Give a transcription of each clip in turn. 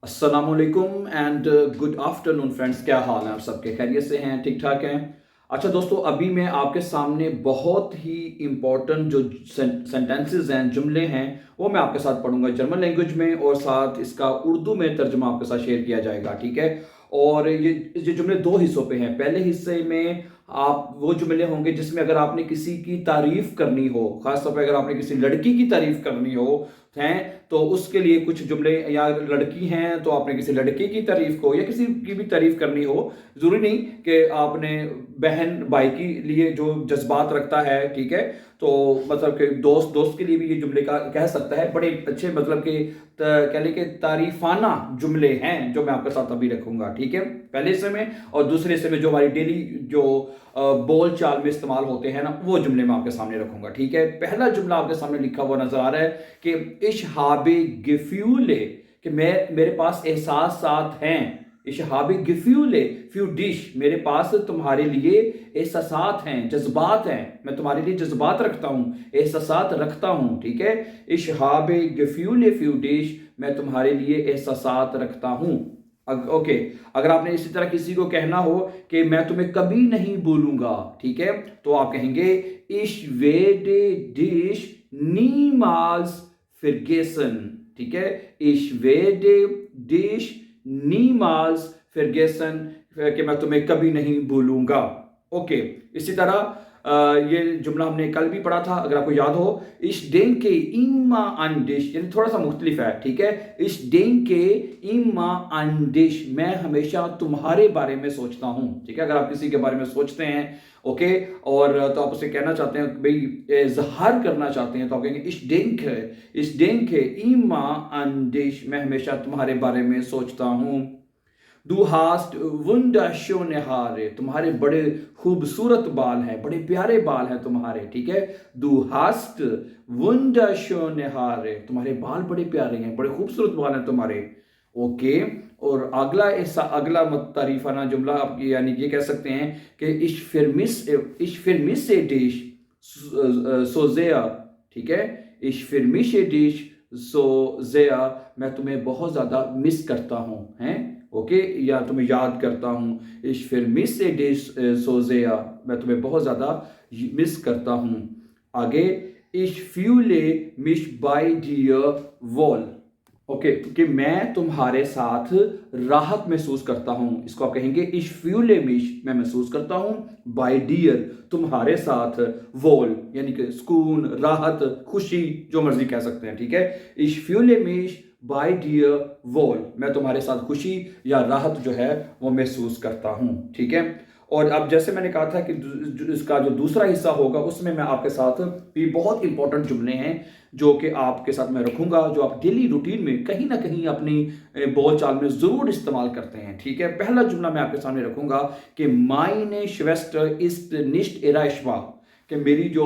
अस्सलाम वालेकुम and good afternoon friends. क्या हाल है आप सबके? खैरियत से हैं? ठीक ठाक हैं? अच्छा दोस्तों, अभी मैं आपके सामने बहुत ही इम्पोर्टेंट जो सेंटेंसेस हैं, जुमले हैं, वो मैं आपके साथ पढ़ूंगा जर्मन लैंग्वेज में, और साथ इसका उर्दू में तर्जुमा आपके साथ शेयर किया जाएगा। ठीक है? और ये जुमले दो हिस्सों पे हैं। पहले हिस्से में आप वो जुमले होंगे जिसमें अगर आपने किसी की तारीफ करनी हो, खासतौर पर अगर आपने किसी लड़की की तारीफ करनी हो हैं, तो उसके लिए कुछ जुमले, या लड़की हैं तो आपने किसी लड़के की तारीफ को या किसी की भी तारीफ करनी हो, जरूरी नहीं कि आपने बहन भाई के लिए जो जज्बात रखता है, ठीक है, तो मतलब कि दोस्त दोस्त के लिए भी ये जुमले का कह सकता है। बड़े अच्छे मतलब कि कह लें कि तारीफाना जुमले हैं जो मैं आपके साथ अभी रखूंगा। ठीक है? पहले हिस्से में, और दूसरे हिस्से में जो हमारी डेली जो बोल चाल में इस्तेमाल होते हैं ना, वो जुमले मैं आपके सामने रखूंगा। ठीक है? पहला जुमला आपके सामने लिखा हुआ नजर आ रहा है कि इश हाबे गिफ्यूले, कि मेरे पास एहसास साथ हैं। इश हाबे गिफ्यूले फ्यू डिश, मेरे पास तुम्हारे लिए एहसासात हैं, जज्बात हैं, मैं तुम्हारे लिए जज्बात रखता हूं, एहसासात रखता हूं। ठीक है? इश हाबे गिफ्यूले फ्यू डिश, मैं तुम्हारे लिए एहसासात रखता हूं। ओके, अगर आपने इसी तरह किसी को कहना हो कि मैं तुम्हें कभी नहीं भूलूंगा, ठीक है, तो आप कहेंगे इश वेडे डिश नीमाल्स फिरगेसन। ठीक है? इश वेडे डिश नीमाल्स फिरगेसन, कि मैं तुम्हें कभी नहीं भूलूंगा। ओके, इसी तरह ये जुमला हमने कल भी पढ़ा था, अगर आपको याद हो। इश डेंके इम्मा अंडिश, यानी थोड़ा सा मुख्तलिफ है। ठीक है? इश डेंके इम्मा अंडिश, मैं हमेशा तुम्हारे बारे में सोचता हूं। ठीक है? अगर आप किसी के बारे में सोचते हैं, ओके, और तो आप उसे कहना चाहते हैं भाई, इजहार करना चाहते हैं, तो आप कहेंगे इश डेंके इम्मा अंडिश, मैं हमेशा तुम्हारे बारे में सोचता हूं। Du hast wunderschöne Haare, तुम्हारे बड़े खूबसूरत बाल हैं, बड़े प्यारे बाल हैं तुम्हारे। ठीक है? Du hast wunderschöne Haare, तुम्हारे बाल बड़े प्यारे हैं, बड़े खूबसूरत बाल हैं तुम्हारे। ओके, और अगला तारीफाना जुमला आप यानी ये कह सकते हैं कि ich vermisse dich so sehr। ठीक है? ich vermisse dich so sehr, मैं तुम्हें बहुत ज्यादा मिस करता हूं, हैं? ओके, या तुम्हें याद करता हूं। इश फिर मिस से डिश सोजेया, मैं तुम्हें बहुत ज्यादा मिस करता हूं। आगे, इश फ्यूले मिश बाय डियर वॉल। ओके, कि मैं तुम्हारे साथ राहत महसूस करता हूं, इसको आप कहेंगे इश फ्यूले मिश, मैं महसूस करता हूं, बाय डियर, तुम्हारे साथ, वॉल यानी कि सुकून, राहत, खुशी, जो मर्जी कह सकते हैं। ठीक है? इश फ्यूले मिश बाय डियर वॉल, मैं तुम्हारे साथ खुशी या राहत जो है वो महसूस करता हूं। ठीक है? और अब जैसे मैंने कहा था कि इसका जो दूसरा हिस्सा होगा उसमें मैं आपके साथ भी बहुत इंपॉर्टेंट जुमले हैं जो कि आपके साथ मैं रखूंगा, जो आप डेली रूटीन में कहीं ना कहीं अपनी बोल चाल में जरूर इस्तेमाल करते हैं। ठीक है? पहला जुमला मैं आपके सामने रखूंगा कि माइने श्वेस्टर इस्ट निस्ट एराइशवा, कि मेरी जो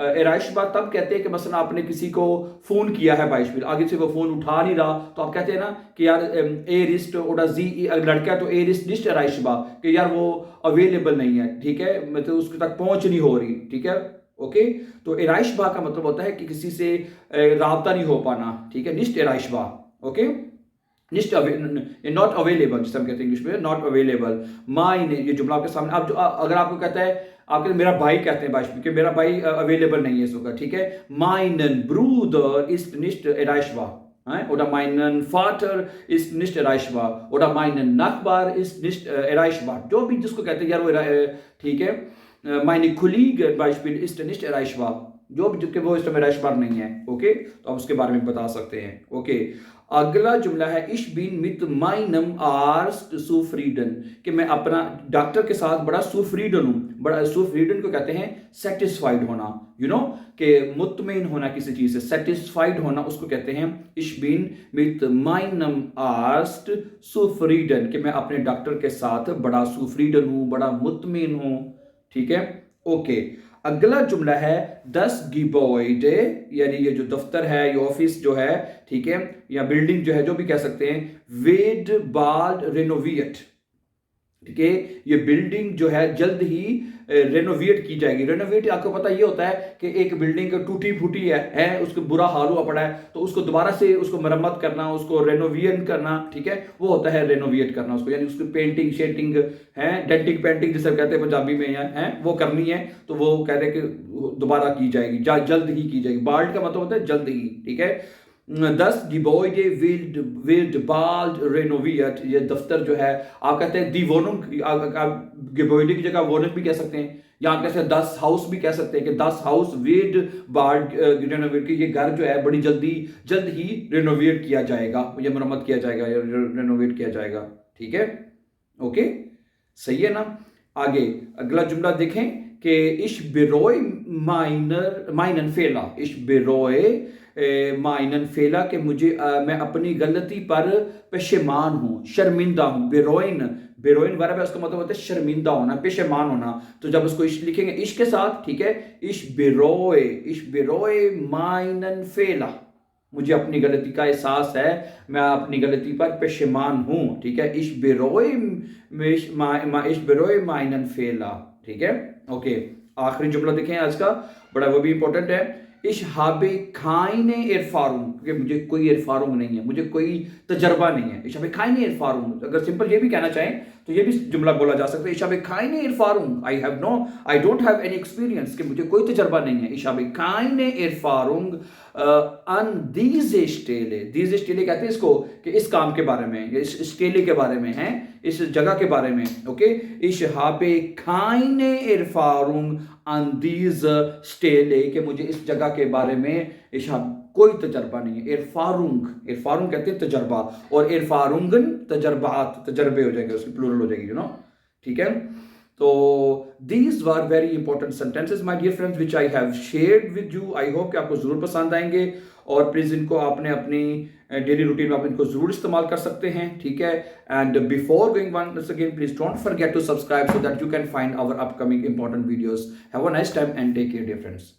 एराइशबा तब कहते हैं कि मसलन आपने किसी को फोन किया है बाइशमिल, आगे से वो फोन उठा नहीं रहा, तो आप कहते हैं ना कि यार ए रिस्ट ओडा जी, लड़का तो ए रिस्ट निस्ट एराइशबा, कि यार वो अवेलेबल नहीं है। ठीक है? मतलब उसके तक पहुंच नहीं हो रही। ठीक है? ओके, तो एराइशबा का मतलब होता है कि किसी से राबता नहीं हो पाना। ठीक है? निस्ट एराइशबा। ओके, नॉट अवेलेबल, जिसे हम कहते हैं इंग्लिश में नॉट अवेलेबल। माइन, ये जुमला आपके सामने, आप जो अगर आपको कहता है, आपके मेरा भाई कहते हैं बाइश कि मेरा भाई अवेलेबल नहीं है इस वक्त। ठीक है? माइनन ब्रूदर east निस्ट एराइशवा, oder meinen Vater ist nicht erreichbar, oder meinen Nachbar ist nicht erreichbar, जो भी जिसको कहते हैं यार वो, ठीक है, meine Kollege Beispiel ist nicht erreichbar, जो भी जिसके वो इस समय erreichbar नहीं है। ओके, तो आप उसके बारे में बता सकते हैं। ओके, अगला जुमला है ich bin mit meinem Arzt zufrieden, कि मैं अपना डॉक्टर के साथ बड़ा सुफ्रीडन हूँ। बड़ा सुफ्रीडन को कहते हैं सेटिस्फाइड होना, यू नो, कि मुतमईन होना किसी चीज से, सेटिस्फाइड होना, उसको कहते हैं ich bin mit meinem Arzt zufrieden, कि मैं अपने डॉक्टर के साथ बड़ा सुफ्रीडन हूँ, बड़ा मुतमईन हूँ। ठीक है? ओके, अगला जुमला है दस गिबोइडे, यानी ये जो दफ्तर है, ये ऑफिस जो है, ठीक है, या बिल्डिंग जो है, जो भी कह सकते हैं, वेड बाल्ड रेनोविएट। کہ یہ بلڈنگ جو ہے جلد ہی رینوویٹ کی جائے گی. رینوویٹ آپ کو پتہ یہ ہوتا ہے کہ ایک بلڈنگ ٹوٹی پھوٹی ہے اس کو برا حال ہوا پڑا ہے تو اس کو دوبارہ سے اس کو مرمت کرنا, اس کو رینوویٹ کرنا, ٹھیک ہے, وہ ہوتا ہے رینوویٹ کرنا اس کو, یعنی اس کی پینٹنگ شیٹنگ ہے, ڈینٹنگ پینٹنگ جسے کہتے ہیں پنجابی میں ہے, وہ کرنی ہے. تو وہ کہہ رہے کہ دوبارہ کی جائے گی, جلد ہی کی جائے گی. بالڈ کا مطلب ہوتا ہے جلد ہی, ٹھیک ہے. 10 Gebäude wird bald renoviert. یہ دفتر جو ہے آپ کہتے ہیں دی ووننگ, Gebäude کی جگہ ووننگ بھی کہہ سکتے ہیں, یہاں کہتے ہیں 10 ہاؤس بھی کہہ سکتے ہیں کہ 10 ہاؤس wird bald renoviert, کہ یہ گھر جو ہے بڑی جلد ہی رینوویٹ کیا جائے گا, یہ مرمت کیا جائے گا یا رینوویٹ کیا جائے گا, ٹھیک ہے. اوکے, صحیح ہے نا. آگے اگلا جملہ دیکھیں کہ ich bereue meinen Fehler. Ich bereue meinen Fehler, کہ میں اپنی غلطی پر پشیمان ہوں, شرمندہ ہوں. بیروئن ورب ہے, اس کا مطلب ہوتا ہے شرمندہ ہونا, پشیمان ہونا. تو جب اس کو عشق لکھیں گے عشق کے ساتھ, ٹھیک ہے, ich bereue meinen Fehler, مجھے اپنی غلطی کا احساس ہے, میں اپنی غلطی پر پشیمان ہوں, ٹھیک ہے. ich bereue meinen Fehler, ٹھیک ہے. اوکے, آخری جملہ دیکھیں آج کا, بڑا وہ بھی امپورٹنٹ ہے. ich habe keine Erfahrung, کہ مجھے کوئی Erfahrung نہیں ہے, مجھے کوئی تجربہ نہیں ہے. ich habe keine Erfahrung, اگر سمپل یہ بھی کہنا چاہیں تو یہ بھی جملہ بولا جا سکتا ہے. ich habe keine Erfahrung, I don't have any experience, کہ مجھے کوئی تجربہ نہیں ہے. ich habe keine Erfahrung an diese Stelle. diese Stelle کہتے ہیں اس کو کہ اس کام کے بارے میں, اس Stelle کے بارے میں ہیں, اس جگہ کے بارے میں. Okay, ich habe keine Erfahrung an diese Stelle, کہ مجھے اس جگہ کے بارے میں کوئی تجربہ نہیں ہے. Erfahrung کہتے ہیں تجربہ, اور Erfahrungen تجربات, تجربے ہو جائیں گے, اس کی پلورل ہو جائے گی, ٹھیک ہے. تو these were very important sentences my dear friends which I have shared with you. I hope کہ آپ کو ضرور پسند آئیں گے, اور پلیز ان کو آپ نے اپنی ڈیلی روٹین میں آپ ان کو ضرور استعمال کر سکتے ہیں, ٹھیک ہے. And before going once again, please don't forget to subscribe so that you can find our upcoming important videos. Have a nice time and take care, dear friends.